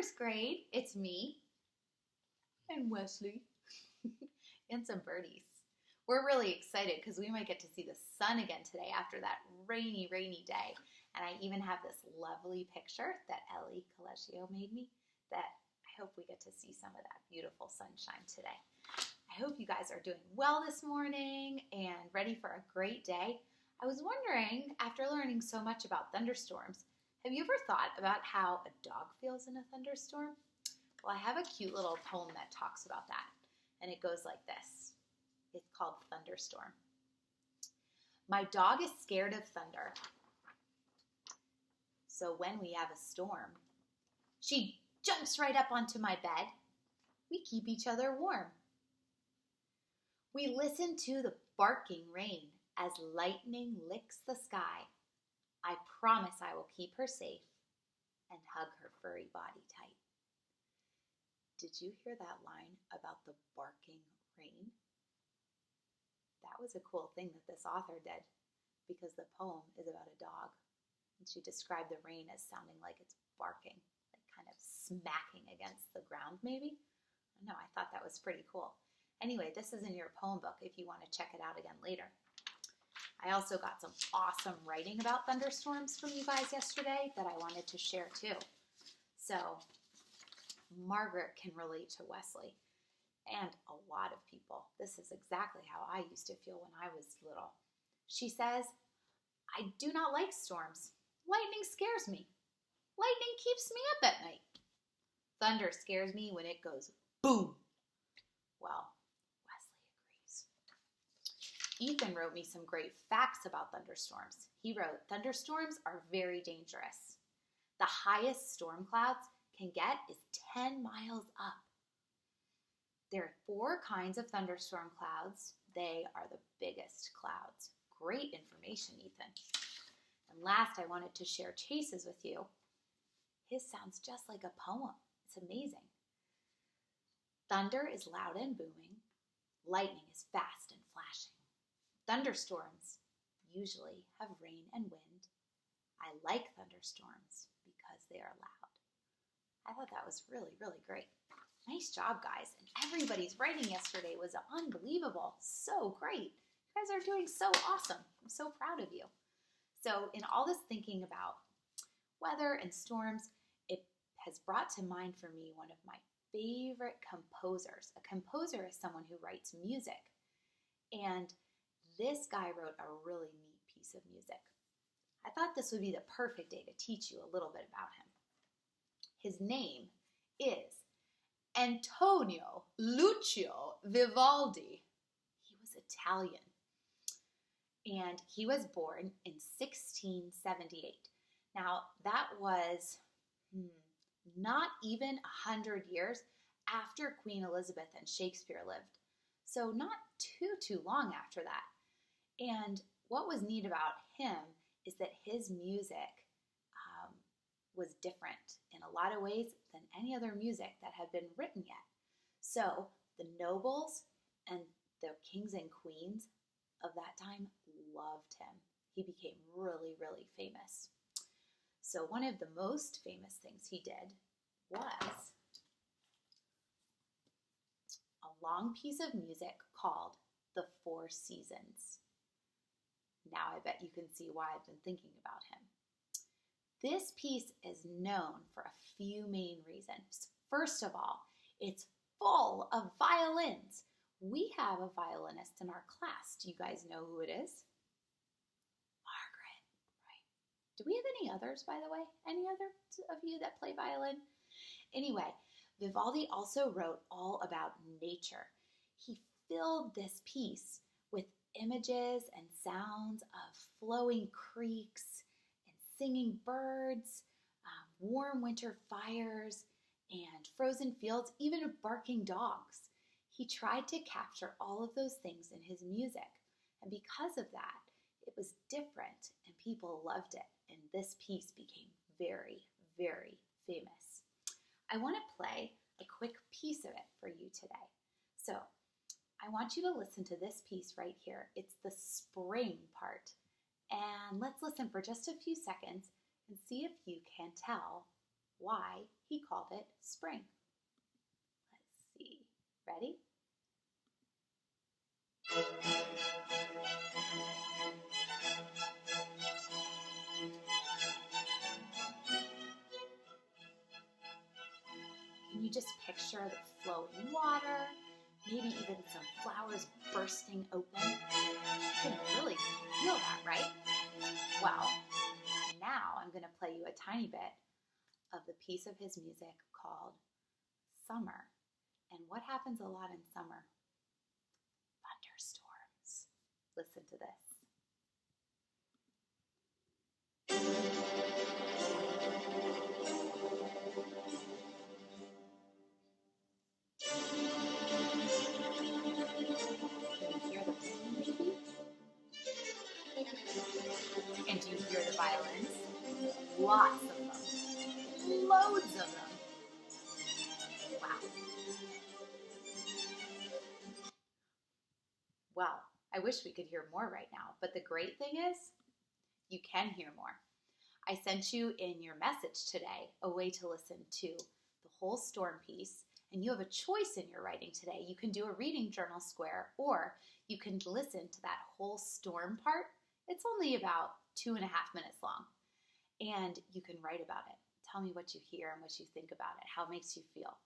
first grade. It's me and Wesley and some birdies. We're really excited because we might get to see the sun again today after that rainy, rainy day. And I even have this lovely picture that Ellie Colegio made me that I hope we get to see some of that beautiful sunshine today. I hope you guys are doing well this morning and ready for a great day. I was wondering, after learning so much about thunderstorms, have you ever thought about how a dog feels in a thunderstorm? Well, I have a cute little poem that talks about that, and it goes like this. It's called Thunderstorm. My dog is scared of thunder, so when we have a storm, she jumps right up onto my bed. We keep each other warm. We listen to the barking rain as lightning licks the sky. I promise I will keep her safe and hug her furry body tight. Did you hear that line about the barking rain? That was a cool thing that this author did because the poem is about a dog. And she described the rain as sounding like it's barking, like kind of smacking against the ground maybe. I don't know, I thought that was pretty cool. Anyway, this is in your poem book if you want to check it out again later. I also got some awesome writing about thunderstorms from you guys yesterday that I wanted to share too. So, Margaret can relate to Wesley and a lot of people. This is exactly how I used to feel when I was little. She says, I do not like storms. Lightning scares me. Lightning keeps me up at night. Thunder scares me when it goes boom. Well, Ethan wrote me some great facts about thunderstorms. He wrote, thunderstorms are very dangerous. The highest storm clouds can get is 10 miles up. There are 4 kinds of thunderstorm clouds. They are the biggest clouds. Great information, Ethan. And last, I wanted to share Chase's with you. His sounds just like a poem. It's amazing. Thunder is loud and booming. Lightning is fast and flashing. Thunderstorms usually have rain and wind. I like thunderstorms because they are loud. I thought that was really, really great. Nice job, guys. And everybody's writing yesterday was unbelievable. So great. You guys are doing so awesome. I'm so proud of you. So in all this thinking about weather and storms, it has brought to mind for me one of my favorite composers. A composer is someone who writes music. And this guy wrote a really neat piece of music. I thought this would be the perfect day to teach you a little bit about him. His name is Antonio Lucio Vivaldi. He was Italian, and he was born in 1678. Now, that was not even 100 years after Queen Elizabeth and Shakespeare lived. So not too long after that. And what was neat about him is that his music was different in a lot of ways than any other music that had been written yet. So the nobles and the kings and queens of that time loved him. He became really, really famous. So one of the most famous things he did was a long piece of music called The Four Seasons. Now I bet you can see why I've been thinking about him. This piece is known for a few main reasons. First of all, it's full of violins. We have a violinist in our class. Do you guys know who it is? Margaret, right? Do we have any others, by the way? Any other of you that play violin? Anyway, Vivaldi also wrote all about nature. He filled this piece with images and sounds of flowing creeks and singing birds, warm winter fires, and frozen fields, even barking dogs. He tried to capture all of those things in his music. And because of that, it was different and people loved it. And this piece became very, very famous. I want to play a quick piece of it for you today. So I want you to listen to this piece right here. It's the spring part. And let's listen for just a few seconds and see if you can tell why he called it spring. Let's see. Ready? Can you just picture the flowing water, maybe even some flowers bursting open? You can really feel that, right? Well, now I'm going to play you a tiny bit of the piece of his music called Summer. And what happens a lot in summer? Thunderstorms. Listen to this. And do you hear the violins? Lots of them. Loads of them. Wow. Well, I wish we could hear more right now, but the great thing is you can hear more. I sent you in your message today a way to listen to the whole storm piece, and you have a choice in your writing today. You can do a reading journal square, or you can listen to that whole storm part. It's only about 2.5 minutes long, and you can write about it. Tell me what you hear and what you think about it, how it makes you feel.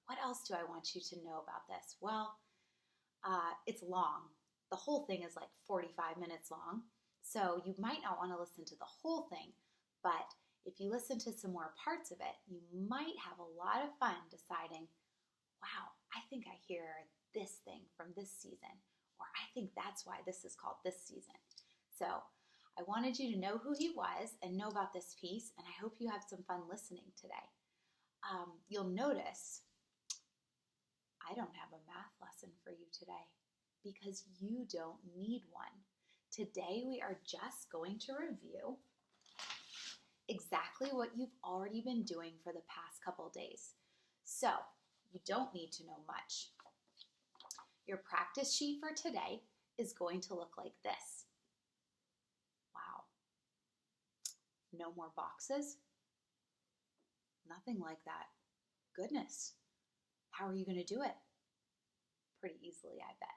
What else do I want you to know about this? Well, it's long. The whole thing is like 45 minutes long, so you might not want to listen to the whole thing, but if you listen to some more parts of it, you might have a lot of fun deciding, wow, I think I hear this thing from this season, or I think that's why this is called this season. So I wanted you to know who he was and know about this piece, and I hope you have some fun listening today. You'll notice I don't have a math lesson for you today because you don't need one. Today we are just going to review exactly what you've already been doing for the past couple days. So you don't need to know much. Your practice sheet for today is going to look like this. Wow. No more boxes? Nothing like that. Goodness. How are you going to do it? Pretty easily, I bet.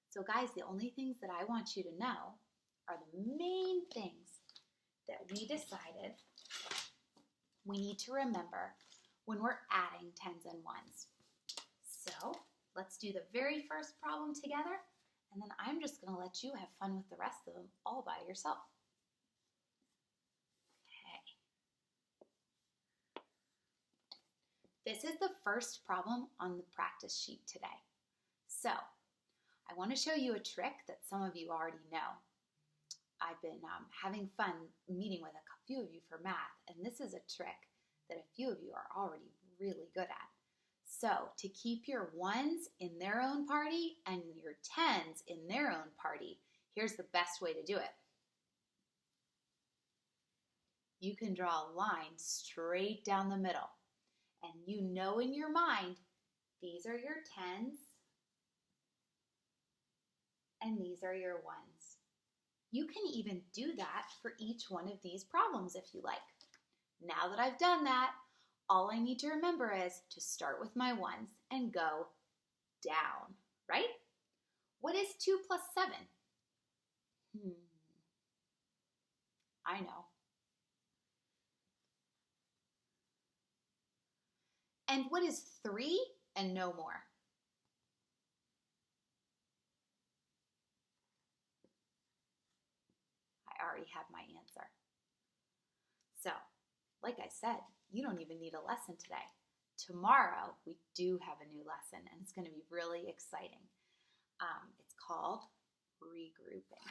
So guys, the only things that I want you to know are the main things that we decided we need to remember when we're adding tens and ones. So let's do the very first problem together, and then I'm just going to let you have fun with the rest of them all by yourself. This is the first problem on the practice sheet today. So, I want to show you a trick that some of you already know. I've been having fun meeting with a few of you for math, and this is a trick that a few of you are already really good at. So, to keep your ones in their own party and your tens in their own party, here's the best way to do it. You can draw a line straight down the middle. And you know in your mind, these are your tens and these are your ones. You can even do that for each one of these problems if you like. Now that I've done that, all I need to remember is to start with my ones and go down, right? What is 2 plus 7? I know. And what is 3 and no more? I already have my answer. So, like I said, you don't even need a lesson today. Tomorrow, we do have a new lesson, and it's going to be really exciting. It's called regrouping,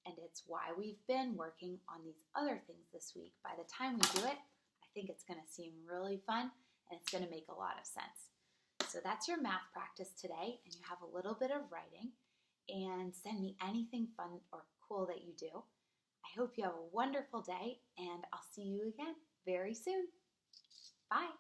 and it's why we've been working on these other things this week. By the time we do it, I think it's going to seem really fun, and it's going to make a lot of sense. So that's your math practice today, and you have a little bit of writing, and send me anything fun or cool that you do. I hope you have a wonderful day, and I'll see you again very soon. Bye.